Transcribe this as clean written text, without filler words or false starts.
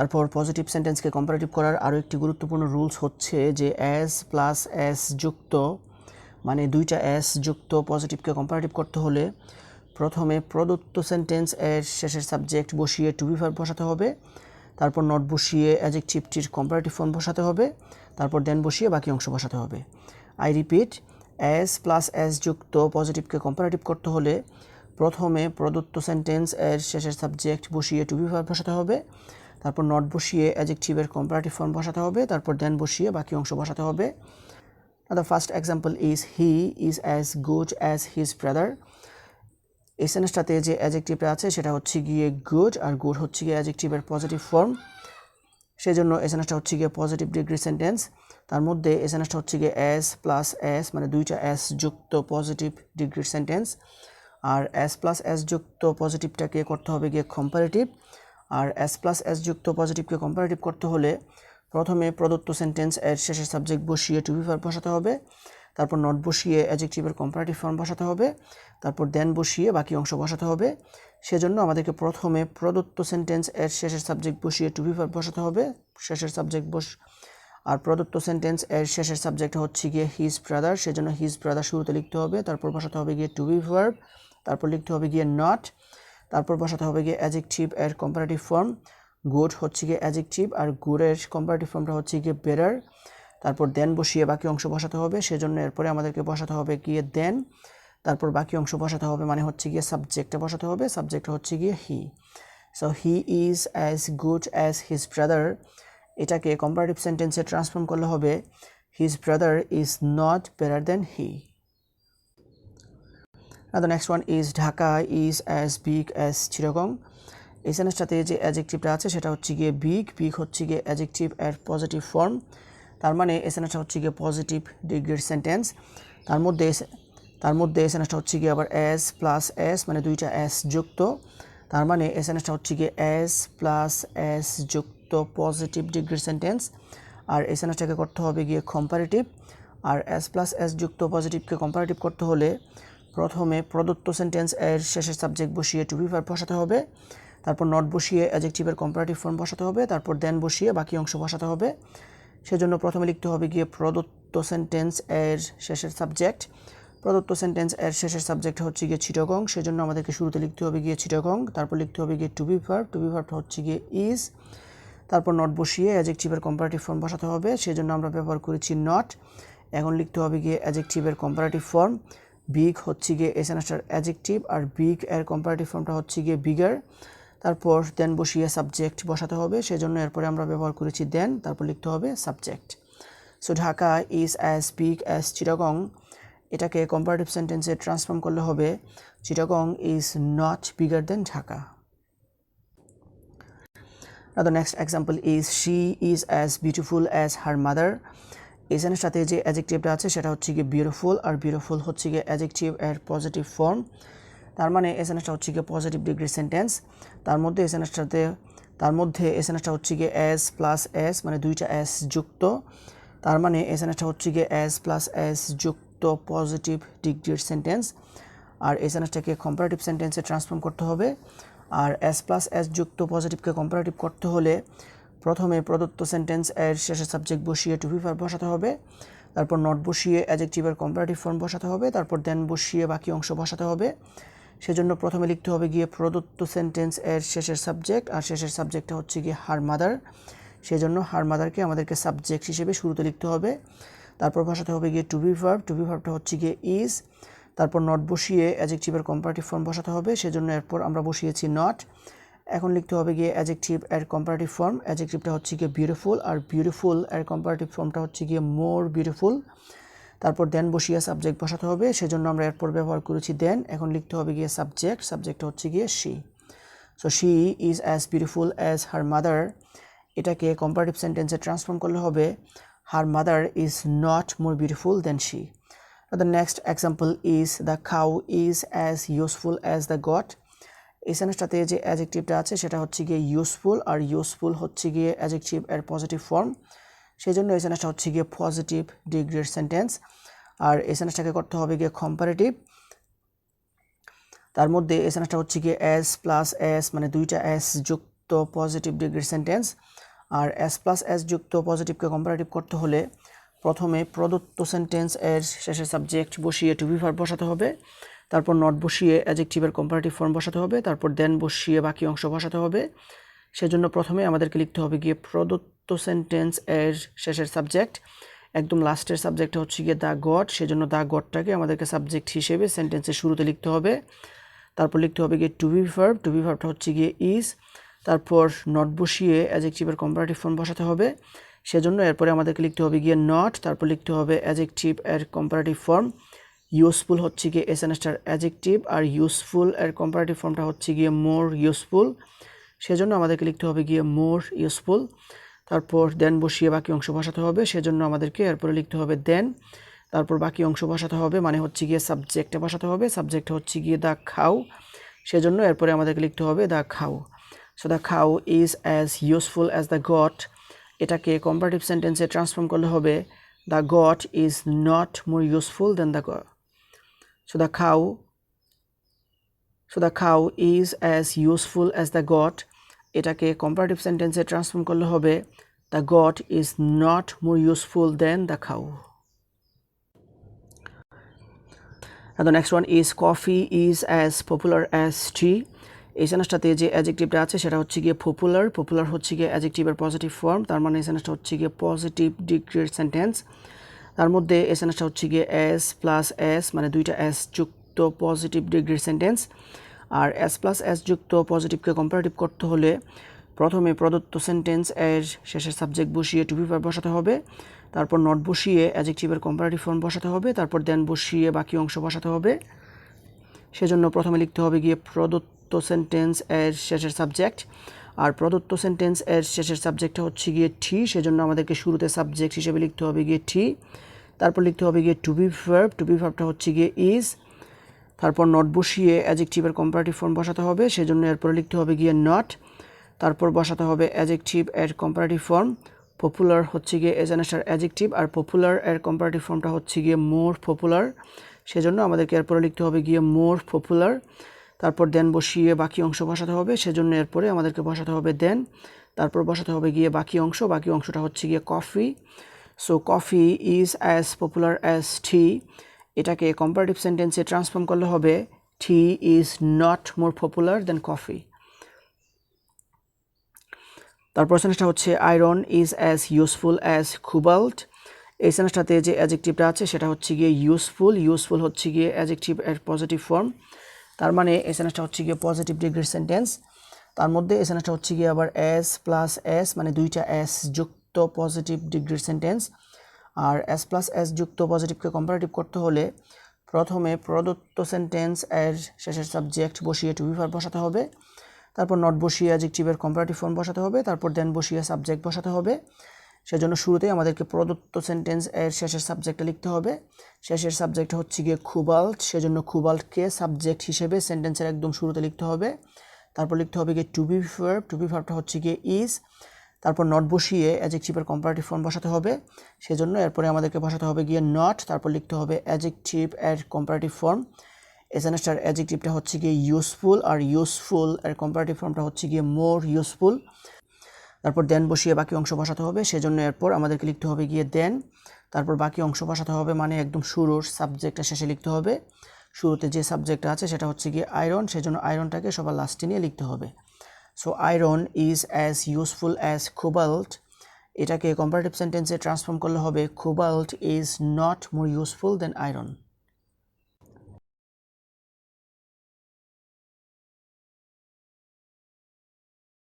তারপর positive সেন্টেন্সকে comparative করার আরও একটি গুরুত্বপূর্ণ রুলস হচ্ছে যে অ্যাজ প্লাস এস যুক্ত মানে দুইটা এস যুক্ত পজিটিভকে কম্পারেটিভ করতে হলে প্রথমে প্রদত্ত সেন্টেন্স এর শেষের সাবজেক্ট বসিয়ে টু বি ভার্ব বসাতে হবে, তারপর নট বসিয়ে অ্যাডজেক্টিভটির কম্পারেটিভ ফর্ম বসাতে হবে, তারপর দেন বসিয়ে বাকি অংশ বসাতে হবে। I repeat, S plus S যুক্ত পজিটিভকে কম্পারেটিভ করতে হলে প্রথমে প্রদত্ত সেন্টেন্স এর শেষের সাবজেক্ট বসিয়ে টু বি ভার্ব বসাতে হবে, তারপর নট বসিয়ে অ্যাডজেক্টিভের কম্পারেটিভ ফর্ম বসাতে হবে, তারপর দেন বসিয়ে বাকি অংশ বসাতে হবে। The first example is he is as good as his brother. এই সেন্টেন্সটাতে যে অ্যাডজেক্টিভটা আছে সেটা হচ্ছে গিয়ে গুড, আর গুড হচ্ছে গিয়ে অ্যাডজেক্টিভের পজিটিভ ফর্ম, সেজন্য এই সেন্টেন্সটা হচ্ছে গিয়ে পজিটিভ ডিগ্রি সেন্টেন্স। তার মধ্যে এই সেন্টেন্সটা হচ্ছে গিয়ে এস প্লাস এস মানে দুইটা এস যুক্ত পজিটিভ ডিগ্রির সেন্টেন্স। আর এস প্লাস এস যুক্ত পজিটিভটাকে করতে হবে গিয়ে কম্পারেটিভ, আর এস প্লাস এস যুক্ত পজিটিভকে কম্পারেটিভ করতে হলে প্রথমে প্রদত্ত সেন্টেন্স এর শেষের সাবজেক্ট বসিয়ে টু বি ভার্ব বসাতে হবে, তারপর নট বসিয়ে অ্যাডজেক্টিভের কম্পারেটিভ ফর্ম বসাতে হবে, তারপর দেন বসিয়ে বাকি অংশ বসাতে হবে। সেজন্য আমাদেরকে প্রথমে প্রদত্ত সেন্টেন্স এর শেষের সাবজেক্ট বসিয়ে টু বি ভার্ব বসাতে হবে, শেষের সাবজেক্ট আর প্রদত্ত সেন্টেন্স এর শেষের সাবজেক্ট হচ্ছে গিয়ে হিজ ব্রাদার, সেজন্য হিজ ব্রাদার শুরুতে লিখতে হবে, তারপর বসাতে হবে গিয়ে টু বি ভার্ব, তারপর লিখতে হবে গিয়ে নট, তারপর বসাতে হবে গিয়ে অ্যাডজেক্টিভ এর কম্পারেটিভ ফর্ম। গুড হচ্ছে গিয়ে অ্যাডজেক্টিভ আর গুডের কম্পারেটিভ ফর্মটা হচ্ছে গিয়ে বেটার, তারপর দেন বসিয়ে বাকি অংশ বসাতে হবে, সেজন্য এরপরে আমাদেরকে বসাতে হবে গিয়ে দেন, তারপর বাকি অংশ বসাতে হবে মানে হচ্ছে গিয়ে সাবজেক্টটা বসাতে হবে, সাবজেক্টটা হচ্ছে গিয়ে he. So he is as good as his brother, এটাকে কম্পারেটিভ সেন্টেন্সে ট্রান্সফর্ম করলে হবে his brother is not better than he. Now the next one is Dhaka is as big as Chittagong. এই সেন্টেন্সটাতে যে অ্যাডজেক্টিভটা আছে সেটা হচ্ছে গিয়ে বিগ, বিগ হচ্ছে গিয়ে অ্যাডজেক্টিভ এর পজিটিভ ফর্ম, তার মানে এই সেন্টেন্সটা হচ্ছে গিয়ে পজিটিভ ডিগ্রির সেন্টেন্স। তার মধ্যে এই সেন্টেন্সটা হচ্ছে গিয়ে আবার এস প্লাস এস মানে দুইটা এস যুক্ত, তার মানে এই সেন্টেন্সটা হচ্ছে গিয়ে এস প্লাস এস যুক্ত পজিটিভ ডিগ্রির সেন্টেন্স। আর এই সেন্টেন্সটাকে করতে হবে গিয়ে কম্পারেটিভ, আর এস প্লাস এস যুক্ত পজিটিভকে কম্পারেটিভ করতে হলে প্রথমে প্রদত্ত সেন্টেন্স এর শেষের সাবজেক্ট বসিয়ে টু বি ভার্ব বসাতে হবে, তারপর নট বসিয়ে অ্যাডজেক্টিভের কম্পারেটিভ ফর্ম বসাতে হবে, তারপর দেন বসিয়ে বাকি অংশ বসাতে হবে। সেজন্য প্রথমে লিখতে হবে গিয়ে প্রদত্ত সেন্টেন্স এর শেষের সাবজেক্ট, প্রদত্ত সেন্টেন্স এর শেষের সাবজেক্ট হচ্ছে গিয়ে চিটাগং, সেজন্য আমাদেরকে শুরুতে লিখতে হবে গিয়ে চিটাগং, তারপর লিখতে হবে গিয়ে টু বি ভার্বটা হচ্ছে গিয়ে ইজ, তারপর নট বসিয়ে অ্যাডজেক্টিভের কম্পারেটিভ ফর্ম বসাতে হবে, সেজন্য আমরা ব্যবহার করেছি নট। এখন লিখতে হবে গিয়ে অ্যাডজেক্টিভের কম্পারেটিভ ফর্ম, বিগ হচ্ছে গিয়ে এই সেন্টেন্সটার অ্যাডজেক্টিভ আর বিগ এর কম্পারেটিভ ফর্মটা হচ্ছে গিয়ে বিগার, তারপর দেন বসিয়ে সাবজেক্ট বসাতে হবে, সেজন্য এরপরে আমরা ব্যবহার করেছি দেন, তারপর লিখতে হবে subject. So Dhaka is as big as Chittagong, এটাকে কম্পারেটিভ সেন্টেন্সে ট্রান্সফর্ম করলে হবে Chittagong is not bigger then Dhaka. Now the next example is she is as beautiful as her mother. এই সেন্টেন্সটাতে যে অ্যাডজেক্টিভটা আছে সেটা হচ্ছে গিয়ে বিউটিফুল, আর বিউটিফুল হচ্ছে গিয়ে অ্যাডজেক্টিভ এর পজিটিভ ফর্ম, তার মানে এই সেন্টেন্সটা হচ্ছে গিয়ে পজিটিভ ডিগ্রি সেন্টেন্স। তার মধ্যে এই সেন্টেন্সটা হচ্ছে গিয়ে এস প্লাস এস মানে দুইটা এস যুক্ত, তার মানে এই সেন্টেন্সটা হচ্ছে গিয়ে এস প্লাস এস যুক্ত পজিটিভ ডিগ্রির সেন্টেন্স। আর এই সেন্টেন্সটাকে কম্পারেটিভ সেন্টেন্সে ট্রান্সফর্ম করতে হবে, আর এস প্লাস এস যুক্ত পজিটিভকে কম্পারেটিভ করতে হলে প্রথমে প্রদত্ত সেন্টেন্স এর শেষে সাবজেক্ট বসিয়ে টু বি ভার্ব বসাতে হবে, তারপর নট বসিয়ে অ্যাডজেক্টিভের কম্পারেটিভ ফর্ম বসাতে হবে, তারপর দেন বসিয়ে বাকি অংশ বসাতে হবে। সেজন্য প্রথমে লিখতে হবে গিয়ে প্রদত্ত সেন্টেন্স এর শেষের সাবজেক্ট, আর শেষের সাবজেক্টটা হচ্ছে গিয়ে হার মাদার, সেজন্য হার মাদারকে আমাদেরকে সাবজেক্ট হিসেবে শুরুতে লিখতে হবে, তারপর বসাতে হবে গিয়ে টু বি ভার্বটা হচ্ছে গিয়ে ইজ, তারপর নট বসিয়ে অ্যাডজেক্টিভের কম্পারেটিভ ফর্ম বসাতে হবে, সেজন্য এরপর আমরা বসিয়েছি নট। এখন লিখতে হবে গিয়ে অ্যাডজেক্টিভ এর কম্পারেটিভ ফর্ম, অ্যাডজেক্টিভটা হচ্ছে গিয়ে বিউটিফুল, আর বিউটিফুল এর কম্পারেটিভ ফর্মটা হচ্ছে গিয়ে মোর বিউটিফুল, তারপর দেন বসিয়ে সাবজেক্ট বসাতে হবে, সেজন্য আমরা এরপর ব্যবহার করেছি দেন। এখন লিখতে হবে গিয়ে সাবজেক্টটা হচ্ছে গিয়ে she. So she is as beautiful as her mother, এটাকে কম্পারেটিভ সেন্টেন্সে ট্রান্সফর্ম করলে হবে her mother is not more beautiful then she. The next example is the cow is as useful as the goat. এই সেন্টেন্সটাতে যে অ্যাডজেক্টিভটা আছে সেটা হচ্ছে গিয়ে ইউজফুল, আর ইউজফুল হচ্ছে গিয়ে অ্যাডজেক্টিভ এর পজিটিভ ফর্ম, সেই জন্য এই সেন্টেন্সটা হচ্ছে গিয়ে পজিটিভ ডিগ্রির সেন্টেন্স। আর এই সেন্টেন্সটাকে করতে হবে গিয়ে কম্পারেটিভ, তার মধ্যে এই সেন্টেন্সটা হচ্ছে গিয়ে এস প্লাস এস মানে দুইটা এস যুক্ত যুক্ত পজিটিভ ডিগ্রির সেন্টেন্স। আর এস প্লাস এস যুক্ত পজিটিভকে কম্পারেটিভ করতে হলে প্রথমে প্রদত্ত সেন্টেন্স এর শেষে সাবজেক্ট বসিয়ে টু বি ভার্ব বসাতে হবে, তারপর নট বসিয়ে অ্যাডজেক্টিভের কম্পারেটিভ ফর্ম বসাতে হবে, তারপর দেন বসিয়ে বাকি অংশ বসাতে হবে। সেজন্য প্রথমে আমাদেরকে লিখতে হবে গিয়ে প্রদত্ত সেন্টেন্স এর শেষের সাবজেক্ট, একদম লাস্টের সাবজেক্টটা হচ্ছে গিয়ে দ্য গড, সেজন্য দ্য গডটাকে আমাদেরকে সাবজেক্ট হিসেবে সেন্টেন্সের শুরুতে লিখতে হবে। তারপর লিখতে হবে গিয়ে টু বি ভার্বটা হচ্ছে গিয়ে ইজ, তারপর নট বসিয়ে অ্যাডজেক্টিভের কম্পারেটিভ ফর্ম বসাতে হবে। সেজন্য এরপরে আমাদেরকে লিখতে হবে গিয়ে নট, তারপর লিখতে হবে অ্যাডজেক্টিভ এর কম্পারেটিভ ফর্ম। ইউজফুল হচ্ছে গিয়ে এসএনএসটার অ্যাডজেক্টিভ, আর ইউজফুল এর কম্পারেটিভ ফর্মটা হচ্ছে গিয়ে মোর ইউজফুল, সেজন্য আমাদেরকে লিখতে হবে গিয়ে মোর ইউজফুল। তারপর দেন বসিয়ে বাকি অংশ বসাতে হবে, সেজন্য আমাদেরকে এরপরে লিখতে হবে দেন, তারপর বাকি অংশ বসাতে হবে, মানে হচ্ছে গিয়ে সাবজেক্টে বসাতে হবে, সাবজেক্ট হচ্ছে গিয়ে দ্য খাও, সেজন্য এরপরে আমাদেরকে লিখতে হবে the cow. So the cow is as useful as the goat, এটাকে কম্পারেটিভ সেন্টেন্সে ট্রান্সফর্ম করলে হবে the goat is not more useful than the goat. So the cow is as useful as the goat, এটাকে comparative সেন্টেন্সে transform করলে হবে the goat is not more useful than the cow. And the next one is coffee is as popular as tea. এই সেন্টেন্সটাতে যে অ্যাডজেক্টিভটা আছে সেটা হচ্ছে গিয়ে পপুলার হচ্ছে গিয়ে অ্যাডজেক্টিভের পজিটিভ ফর্ম, তার মানে এই সেন্টেন্সটা হচ্ছে গিয়ে পজিটিভ ডিগ্রির সেন্টেন্স। তার মধ্যে এই সেন্টেন্সটা হচ্ছে গিয়ে এস প্লাস এস, মানে দুইটা এস যুক্ত পজিটিভ ডিগ্রির সেন্টেন্স। আর এস প্লাস এস যুক্ত পজিটিভকে কম্পারেটিভ করতে হলে প্রথমে প্রদত্ত সেন্টেন্স এর শেষের সাবজেক্ট বসিয়ে টু বি ভার্ব বসাতে হবে, তারপর নট বসিয়ে অ্যাডজেক্টিভের কম্পারেটিভ ফর্ম বসাতে হবে, তারপর দেন বসিয়ে বাকি অংশ বসাতে হবে। সেজন্য প্রথমে লিখতে হবে গিয়ে প্রদত্ত সেন্টেন্স এর শেষের সাবজেক্ট, আর প্রদত্ত সেন্টেন্স এর শেষের সাবজেক্টটা হচ্ছে গিয়ে টি, সেজন্য আমাদেরকে শুরুতে সাবজেক্ট হিসেবে লিখতে হবে গিয়ে টি। তারপর লিখতে হবে গিয়ে টু বি ভার্বটা হচ্ছে গিয়ে ইজ, তারপর নট বসিয়ে অ্যাডজেক্টিভের কম্পারেটিভ ফর্ম বসাতে হবে, সেজন্য এরপরে লিখতে হবে গিয়ে নট, তারপর বসাতে হবে অ্যাডজেক্টিভ এর কম্পারেটিভ ফর্ম। পপুলার হচ্ছে গিয়ে এসএনএসটার অ্যাডজেক্টিভ, আর পপুলার এর কম্পারেটিভ ফর্মটা হচ্ছে গিয়ে মোর পপুলার, সেজন্য আমাদেরকে এরপরে লিখতে হবে গিয়ে মোর পপুলার। তারপর দেন বসিয়ে বাকি অংশ বসাতে হবে, সেজন্য এরপরে আমাদেরকে বসাতে হবে দেন, তারপর বসাতে হবে গিয়ে বাকি অংশটা হচ্ছে গিয়ে coffee. So coffee is as popular as tea, এটাকে কম্পারেটিভ সেন্টেন্সে ট্রান্সফর্ম করলে হবে tea is not more popular than coffee. তারপর সেন্টেন্সটা হচ্ছে iron is as useful as cobalt. এই সেন্টেন্সটাতে যে অ্যাডজেক্টিভটা আছে সেটা হচ্ছে গিয়ে ইউজফুল হচ্ছে গিয়ে অ্যাডজেক্টিভ এর পজিটিভ ফর্ম, তার মানে এই সেন্টেন্সটা হচ্ছে গিয়ে পজিটিভ ডিগ্রির সেন্টেন্স। তার মধ্যে এই সেন্টেন্সটা হচ্ছে গিয়ে আবার এস প্লাস এস, মানে দুইটা এস যুক্ত পজিটিভ ডিগ্রির সেন্টেন্স। আর এস প্লাস এস যুক্ত পজিটিভকে কম্পারেটিভ করতে হলে প্রথমে প্রদত্ত সেন্টেন্স এর শেষের সাবজেক্ট বসিয়ে টু বি ভার্ব বসাতে হবে, তারপর নট বসিয়ে অ্যাডজেক্টিভের কম্পারেটিভ ফর্ম বসাতে হবে, তারপর দেন বসিয়ে সাবজেক্ট বসাতে হবে। সেজন্য শুরুতেই আমাদেরকে প্রদত্ত সেন্টেন্স এর শেষের সাবজেক্টটা লিখতে হবে, শেষের সাবজেক্ট হচ্ছে গিয়ে কোবাল্ট, সেজন্য কোবাল্টকে সাবজেক্ট হিসেবে সেন্টেন্সের একদম শুরুতে লিখতে হবে। তারপর লিখতে হবে গিয়ে টু বি ভার্বটা হচ্ছে গিয়ে ইজ, তারপর নট বসিয়ে অ্যাডজেক্টিভের কম্পারেটিভ ফর্ম বসাতে হবে, সেজন্য এরপরে আমাদেরকে বসাতে হবে গিয়ে নট, তারপর লিখতে হবে অ্যাডজেক্টিভ এর কম্পারেটিভ ফর্ম। এসএনএসটার অ্যাডজেক্টিভটা হচ্ছে গিয়ে ইউজফুল, আর ইউজফুল এর কম্পারেটিভ ফর্মটা হচ্ছে গিয়ে মোর ইউজফুল। তারপর দেন বসিয়ে বাকি অংশ বসাতে হবে, সেজন্য এরপর আমাদেরকে লিখতে হবে গিয়ে দেন, তারপর বাকি অংশ বসাতে হবে, মানে একদম শুরুর সাবজেক্টটা শেষে লিখতে হবে। শুরুতে যে সাবজেক্টটা আছে সেটা হচ্ছে গিয়ে আয়রন, সেজন্য আয়রনটাকে সবার লাস্টে নিয়ে লিখতে হবে। So iron is as useful as cobalt, এটাকে কম্পারেটিভ সেন্টেন্সে ট্রান্সফর্ম করলে হবে cobalt is not more useful than iron.